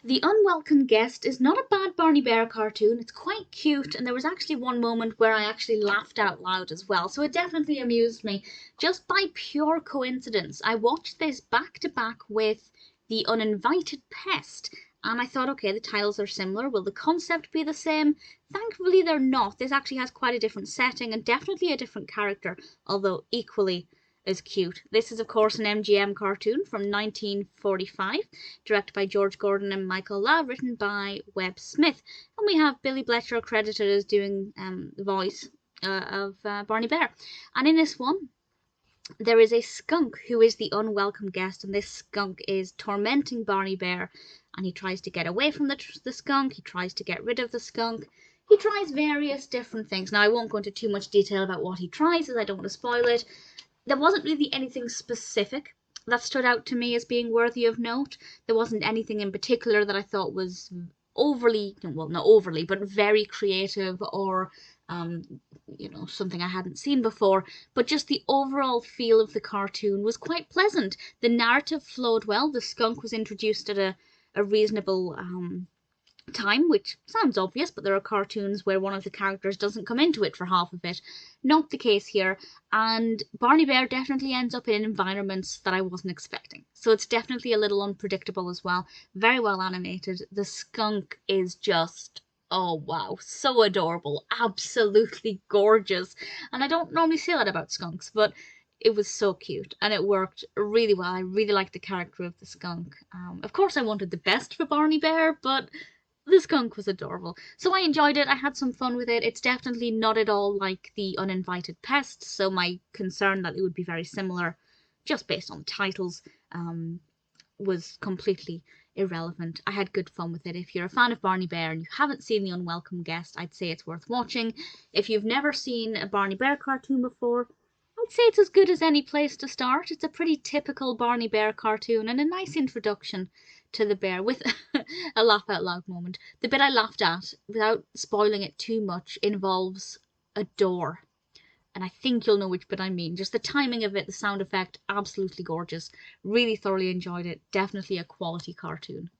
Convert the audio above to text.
The Unwelcome Guest is not a bad Barney Bear cartoon. It's quite cute, and there was actually one moment where I actually laughed out loud as well, so it definitely amused me. Just by pure coincidence, I watched this back to back with The Uninvited Pest, and I thought, okay, the titles are similar. Will the concept be the same? Thankfully, they're not. This actually has quite a different setting and definitely a different character, although equally as cute. This is, of course, an MGM cartoon from 1945, directed by George Gordon and Michael Lau, written by Webb Smith. And we have Bily Bletcher credited as doing the voice of Barney Bear. And in this one, there is a skunk who is the unwelcome guest, and this skunk is tormenting Barney Bear, and he tries to get away from the skunk, he tries to get rid of the skunk, he tries various different things. Now, I won't go into too much detail about what he tries, as I don't want to spoil it. There wasn't really anything specific that stood out to me as being worthy of note. There wasn't anything in particular that I thought was overly, well, not overly, but very creative or something I hadn't seen before. But just the overall feel of the cartoon was quite pleasant. The narrative flowed well. The skunk was introduced at a reasonable time, which sounds obvious, but there are cartoons where one of the characters doesn't come into it for half of it. Not the case here, and Barney Bear definitely ends up in environments that I wasn't expecting. So it's definitely a little unpredictable as well. Very well animated. The skunk is just, oh wow, so adorable. Absolutely gorgeous. And I don't normally say that about skunks, but it was so cute and it worked really well. I really liked the character of the skunk. Of course, I wanted the best for Barney Bear, but the skunk was adorable. So I enjoyed it. I had some fun with it. It's definitely not at all like The Uninvited Pest, so my concern that it would be very similar, just based on the titles, was completely irrelevant. I had good fun with it. If you're a fan of Barney Bear and you haven't seen The Unwelcome Guest, I'd say it's worth watching. If you've never seen a Barney Bear cartoon before, I'd say it's as good as any place to start. It's a pretty typical Barney Bear cartoon and a nice introduction to the bear with a laugh out loud moment. The bit I laughed at, without spoiling it too much, involves a door. And I think you'll know which bit I mean. Just the timing of it, the sound effect, absolutely gorgeous. Really thoroughly enjoyed it. Definitely a quality cartoon.